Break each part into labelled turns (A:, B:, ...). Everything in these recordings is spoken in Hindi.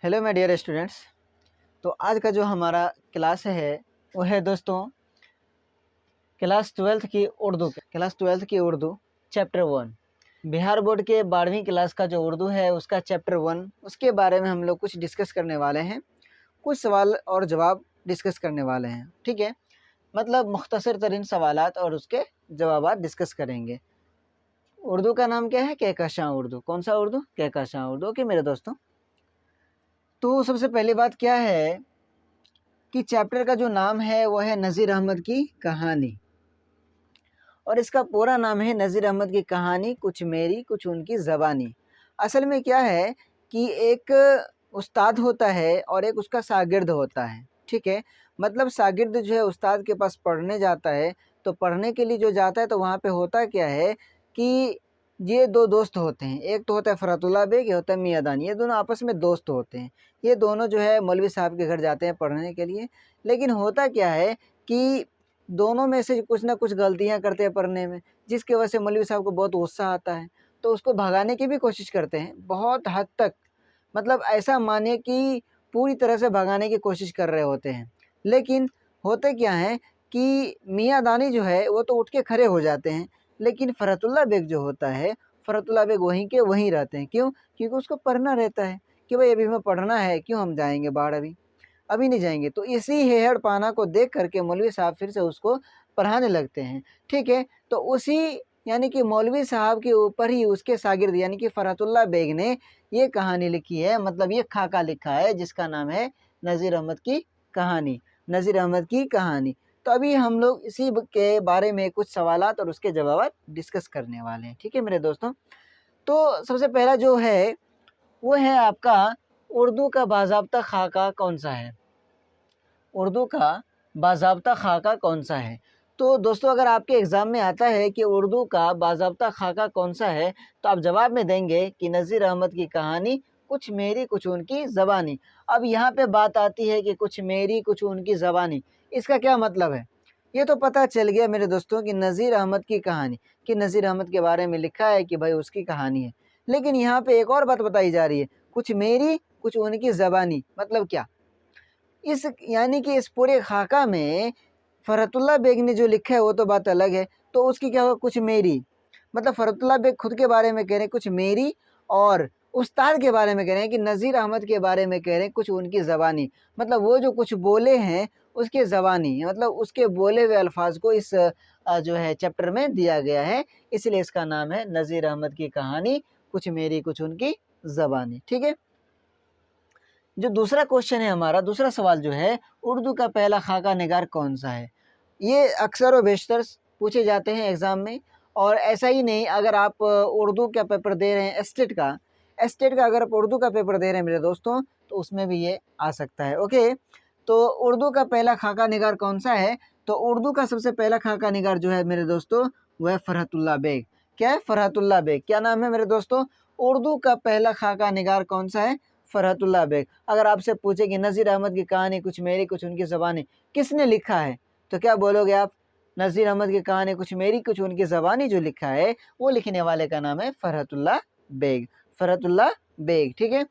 A: Hello my dear students. तो आज का जो हमारा क्लास है वो है दोस्तों क्लास ट्वेल्थ की उर्दू चैप्टर 1। बिहार बोर्ड के 12वीं क्लास का जो उर्दू है उसका चैप्टर 1, उसके बारे में हम लोग कुछ डिस्कस करने वाले हैं। कुछ सवाल और जवाब डिस्कस करने वाले हैं, ठीक है। मतलब मुख्तसर तरीन सवालात और उसके जवाब डिस्कस करेंगे। उर्दू का नाम क्या है? कहकशां उर्दू। कौन सा उर्दू? कहकशां उर्दू। ओके मेरे दोस्तों, तो सबसे पहली बात क्या है कि चैप्टर का जो नाम है वो है नज़ीर अहमद की कहानी, और इसका पूरा नाम है नज़ीर अहमद की कहानी, कुछ मेरी कुछ उनकी ज़बानी। असल में क्या है कि एक उस्ताद होता है और एक उसका शागिर्द होता है, ठीक है। मतलब शागिर्द जो है उस्ताद के पास पढ़ने जाता है, तो पढ़ने के लिए जो जाता है तो वहाँ पे होता क्या है कि ये दो दोस्त होते हैं। एक तो होता है फ़रतुल्लाह बेग, ये होता है मियां दानी। ये दोनों आपस में दोस्त होते हैं। ये दोनों जो है मौलवी साहब के घर जाते हैं पढ़ने के लिए। लेकिन होता क्या है कि दोनों में से कुछ ना कुछ गलतियां करते हैं पढ़ने में, जिसकी वजह से मौलवी साहब को बहुत गुस्सा आता है। तो उसको भगाने की भी कोशिश करते हैं बहुत हद तक। मतलब ऐसा मानिए कि पूरी तरह से भगाने की कोशिश कर रहे होते हैं। लेकिन होते क्या है कि मियां दानी जो है वो तो उठ के खड़े हो जाते हैं, लेकिन फ़रतुल्लाह बेग जो होता है, फ़रतुल्लाह बेग वहीं के वहीं रहते हैं। क्यों? क्योंकि उसको पढ़ना रहता है कि भाई अभी हमें पढ़ना है, क्यों हम जाएंगे बाहर, अभी नहीं जाएंगे। तो इसी हेहड़-पाना को देख करके मौलवी साहब फिर से उसको पढ़ाने लगते हैं, ठीक है। तो उसी यानी कि मौलवी साहब के ऊपर ही उसके शागिर्द यानी कि फ़रतुल्लाह बेग ने ये कहानी लिखी है, मतलब ये खाका लिखा है जिसका नाम है नज़ीर अहमद की कहानी। नज़ीर अहमद की कहानी। तो अभी हम लोग इसी के बारे में कुछ सवालात और उसके जवाब डिस्कस करने वाले हैं, ठीक है मेरे दोस्तों। तो सबसे पहला जो है वो है आपका उर्दू का बाज़ाब्ता खाका कौन सा है? उर्दू का बाज़ाब्ता खाका कौन सा है? तो दोस्तों अगर आपके एग्ज़ाम में आता है कि उर्दू का बाज़ाब्ता खाका कौन सा है, तो आप जवाब में देंगे कि नज़ीर अहमद की कहानी, कुछ मेरी कुछ उनकी ज़बानी। अब यहाँ पे बात आती है कि कुछ मेरी कुछ उनकी ज़बानी, इसका क्या मतलब है? ये तो पता चल गया मेरे दोस्तों कि नज़ीर अहमद की कहानी, कि नज़ीर अहमद के बारे में लिखा है कि भाई उसकी कहानी है। लेकिन यहाँ पे एक और बात बताई जा रही है, कुछ मेरी कुछ उनकी ज़बानी, मतलब क्या? इस यानी कि इस पूरे खाका में फ़रतुल्लाह बेग ने जो लिखा है वो तो बात अलग है, तो उसकी क्या होगा कुछ मेरी, मतलब फ़रतुल्लाह बेग खुद के बारे में कह रहे हैं कुछ मेरी, और उस्ताद के बारे में कह रहे हैं कि नज़ीर अहमद के बारे में कह रहे हैं कुछ उनकी ज़बानी। मतलब वो जो कुछ बोले हैं उसके ज़बानी, मतलब उसके बोले हुए अल्फाज को इस जो है चैप्टर में दिया गया है, इसलिए इसका नाम है नज़ीर अहमद की कहानी, कुछ मेरी कुछ उनकी ज़बानी, ठीक है। जो दूसरा क्वेश्चन है हमारा, दूसरा सवाल जो है, उर्दू का पहला खाका निगार कौन सा है? ये अक्सर व बेशतर पूछे जाते हैं एग्ज़ाम में। और ऐसा ही नहीं, अगर आप उर्दू का पेपर दे रहे हैं स्टेट का अगर आप उर्दू का पेपर दे रहे हैं मेरे दोस्तों, तो उसमें भी ये आ सकता है। ओके, तो उर्दू का पहला खाका निगार कौन सा है? तो उर्दू का सबसे पहला खाका निगार जो है मेरे दोस्तों, वो है फ़रहतुल्लाह बेग। क्या है? फ़रहतुल्लाह बेग। क्या नाम है मेरे दोस्तों? उर्दू का पहला खाका निगार कौन सा है? फ़रहतुल्लाह बेग। अगर आपसे पूछे कि नज़ीर अहमद की कहानी, कुछ मेरी कुछ उनकी ज़बानी, किसने लिखा है? तो क्या बोलोगे आप? नज़ीर अहमद की कहानी, कुछ मेरी कुछ उनकी ज़बानी जो लिखा है, वो लिखने वाले का नाम है फ़रहतुल्लाह बेग। फ़रहतुल्लाह बेग, ठीक है।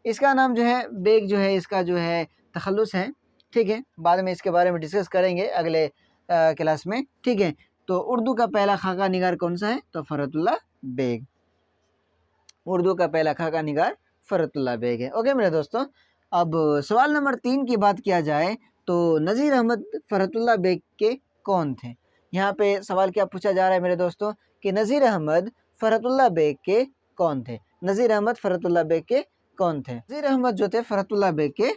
A: इसका नाम जो है बेग जो है, इसका जो है तख़ल्लुस है, ठीक है। बाद में इसके बारे में डिस्कस करेंगे अगले क्लास में, ठीक है। तो उर्दू का पहला खाका निगार कौन सा है? तो फ़रहतुल्लाह बेग। उर्दू का पहला खाका निगार फ़रहतुल्लाह बेग है। ओके मेरे दोस्तों, अब सवाल नंबर 3 की बात किया जाए तो नज़ीर अहमद फ़रहतुल्लाह बेग के कौन थे? यहाँ पे सवाल क्या पूछा जा रहा है मेरे दोस्तों कि नज़ीर अहमद फ़रहतुल्लाह बेग के कौन थे? नज़ीर अहमद फ़रहतुल्लाह बेग के कौन थे? नज़ीर अहमद जो थे फ़रहतुल्लाह बेग के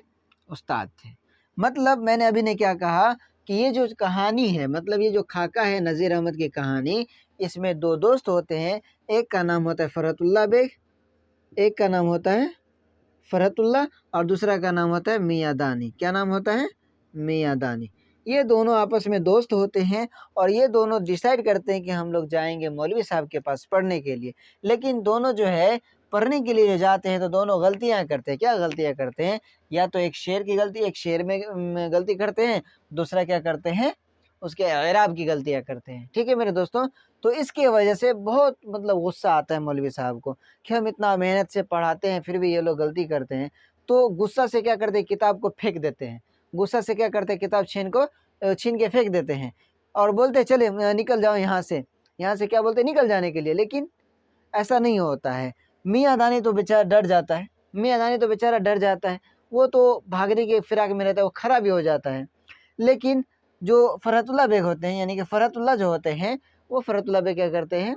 A: उस्ताद थे। मतलब मैंने अभी ने क्या कहा कि ये जो कहानी है, मतलब ये जो खाका है नज़ीर अहमद की कहानी, इसमें दो दोस्त होते हैं। एक का नाम होता है फ़रहतुल्लाह बेग, एक का नाम होता है फ़रहतुल्लाह, और दूसरा का नाम होता है मियां दानी। क्या नाम होता है? मियां दानी। ये दोनों आपस में दोस्त होते हैं और ये दोनों डिसाइड करते हैं कि हम लोग जाएंगे मौलवी साहब के पास पढ़ने के लिए। लेकिन दोनों जो है पढ़ने के लिए जो जाते हैं तो दोनों गलतियां करते हैं। क्या गलतियां करते हैं? या तो एक शेर की गलती, एक शेर में गलती करते हैं, दूसरा क्या करते हैं, उसके एराब की गलतियां करते हैं, ठीक है मेरे दोस्तों। तो इसकी वजह से बहुत मतलब गुस्सा आता है मौलवी साहब को कि हम इतना मेहनत से पढ़ाते हैं फिर भी ये लोग गलती करते हैं। तो गुस्सा से क्या करते हैं, किताब को फेंक देते हैं। गुस्सा से क्या करते हैं, किताब छीन के फेंक देते हैं और बोलते हैं चले निकल जाओ यहाँ से। यहाँ से क्या बोलते हैं, निकल जाने के लिए। लेकिन ऐसा नहीं होता है। मियाँदानी तो बेचारा डर जाता है। मियाँदानी तो बेचारा डर जाता है, वो तो भागने के फिराक में रहता है, वो खड़ा भी हो जाता है। लेकिन जो फ़रहतुल्लाह बेग होते हैं, यानी कि फ़रहतुल्लाह जो होते हैं, वो फ़रहतुल्लाह बेग क्या करते हैं,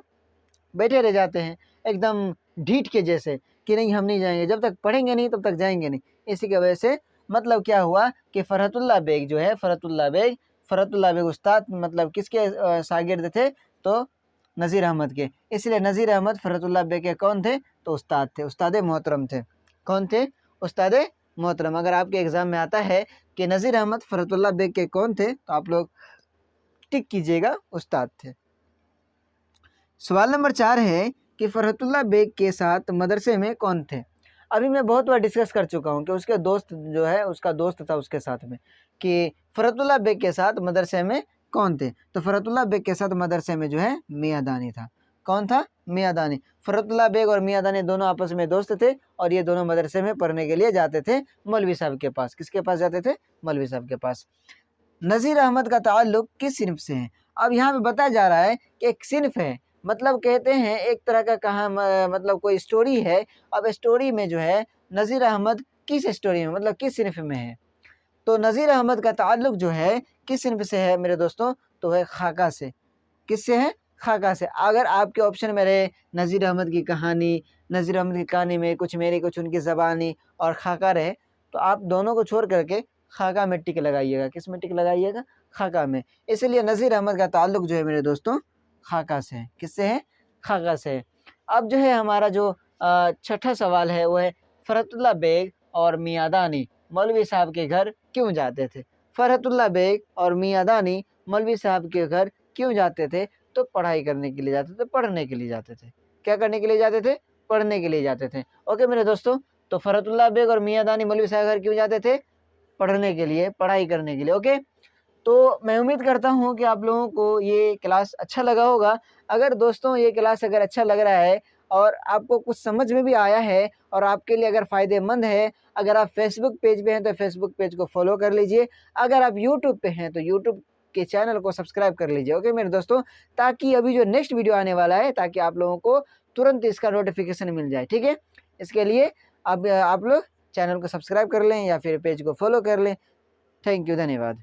A: बैठे रह जाते हैं एकदम ढीठ के जैसे कि नहीं हम नहीं जाएंगे, जब तक पढ़ेंगे नहीं तब तक जाएंगे नहीं। इसी की वजह से मतलब क्या हुआ कि फ़रहतुल्लाह बेग जो है, फ़रहतुल्लाह बेग उस्ताद मतलब किसके शागिर्द थे, तो नज़ीर अहमद के। इसलिए नज़ीर अहमद फ़रहतुल्लाह बेग के कौन थे, तो उस्ताद थे, उस्ताद मोहतरम थे। कौन थे, उस्ताद मोहतरम। अगर आपके एग्ज़ाम में आता है कि नज़ीर अहमद फ़रहतुल्लाह बेग के कौन थे, तो आप लोग टिक कीजिएगा, उस्ताद थे। सवाल नंबर 4 है कि फ़रहतुल्लाह बेग के साथ मदरसे में कौन थे। अभी मैं बहुत बार डिस्कस कर चुका हूँ कि उसके दोस्त जो है, उसका दोस्त था उसके साथ में, कि फ़रहतुल्लाह बेग के साथ मदरसे में कौन थे। तो फ़रहतुल्लाह बेग के साथ मदरसे में जो है मियाँदानी था। कौन था, मियाँदानी। फ़रहतुल्लाह बेग और मियाँदानी दोनों आपस में दोस्त थे और ये दोनों मदरसे में पढ़ने के लिए जाते थे मौलवी साहब के पास। किसके पास जाते थे, मौलवी साहब के पास। नज़ीर अहमद का ताल्लुक़ किस सिनफ से है। अब यहाँ पे बताया जा रहा है कि एक सिनफ है, मतलब कहते हैं एक तरह का कहा मतलब कोई स्टोरी है। अब स्टोरी में जो है नज़ीर अहमद किस स्टोरी में, मतलब किस सिनफ में है। तो नज़ीर अहमद का ताल्लुक़ जो है किस सिनफ से है मेरे दोस्तों, तो है खाका से। किससे है, खाका से। अगर आपके ऑप्शन में रहे नज़ीर अहमद की कहानी, नज़ीर अहमद की कहानी में कुछ मेरी कुछ उनकी ज़बानी और खाका रहे, तो आप दोनों को छोड़ करके खाका में टिक लगाइएगा। किस में टिक लगाइएगा, खाका में। इसलिए नज़ीर अहमद का ताल्लुक़ जो है मेरे दोस्तों खाका से है। किससे है, खाका से है। अब जो है हमारा जो छठा सवाल है वो है फ़रहतुल्लाह बेग और मियाँदानी मौलवी साहब के घर क्यों जाते थे। फ़रहतुल्लाह बेग और मियाँदानी मौलवी साहब के घर क्यों जाते थे, तो पढ़ाई करने के लिए जाते थे, पढ़ने के लिए जाते थे। क्या करने के लिए जाते थे, पढ़ने के लिए जाते थे। ओके मेरे दोस्तों, तो फ़रहतुल्लाह बेग और मियाँदानी मौलवी साहब के घर क्यों जाते थे, पढ़ने के लिए, पढ़ाई करने के लिए। ओके, तो मैं उम्मीद करता हूँ कि आप लोगों को ये क्लास अच्छा लगा होगा। अगर दोस्तों ये क्लास अगर अच्छा लग रहा है और आपको कुछ समझ में भी आया है और आपके लिए अगर फ़ायदेमंद है, अगर आप फेसबुक पेज पे हैं तो फेसबुक पेज को फॉलो कर लीजिए। अगर आप यूट्यूब पे हैं तो यूट्यूब के चैनल को सब्सक्राइब कर लीजिए। ओके मेरे दोस्तों, ताकि अभी जो नेक्स्ट वीडियो आने वाला है, ताकि आप लोगों को तुरंत इसका नोटिफिकेशन मिल जाए। ठीक है, इसके लिए अब आप लोग चैनल को सब्सक्राइब कर लें या फिर पेज को फॉलो कर लें। थैंक यू, धन्यवाद।